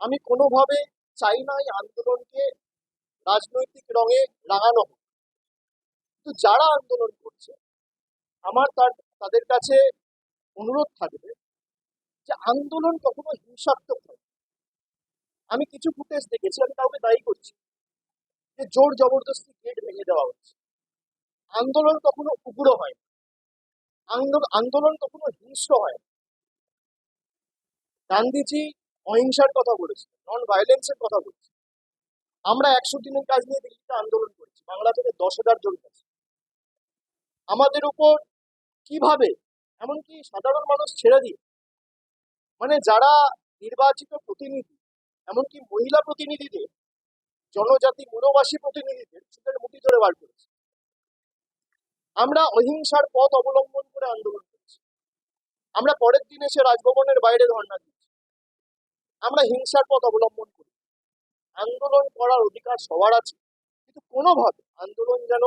আমি কোনোভাবে চাই না এই আন্দোলনকে রাজনৈতিক রঙে রাঙানো হোক। কিন্তু যারা আন্দোলন করছে, আমার তাদের কাছে অনুরোধ থাকবে যে আন্দোলন কখনো হিংসাত্মক নয়। আমি কিছু ফুটেজ দেখেছি, আমি কাউকে দায়ী করছি, যে জোর জবরদস্তি গেট ভেঙে দেওয়া হচ্ছে। আন্দোলন কখনো উগ্র হয় না, আন্দোলন কখনো হিংস্র হয় না। গান্ধীজি অহিংসার কথা বলেছেন, নন ভায়োলেন্সের কথা বলেছেন। আমরা 100 দিনের কাজ নিয়ে দিল্লিতে আন্দোলন করেছি, বাংলা থেকে 10,000 জন গেছে। আমাদের উপর কিভাবে, এমনকি সাধারণ মানুষ ছেড়ে দিয়ে, মানে যারা নির্বাচিত প্রতিনিধি, এমনকি মহিলা প্রতিনিধিদের, জনজাতি মূলবাসী প্রতিনিধিদের চুলের মুঠি ধরে বার করেছে। আমরা অহিংসার পথ অবলম্বন করে আন্দোলন করেছি। আমরা পরের দিন এসে রাজভবনের বাইরে ধর্ণা দিয়েছি। আমরা হিংসার পথ অবলম্বন করি। আন্দোলন করার অধিকার সবার আছে, কিন্তু কোনোভাবে আন্দোলন যেন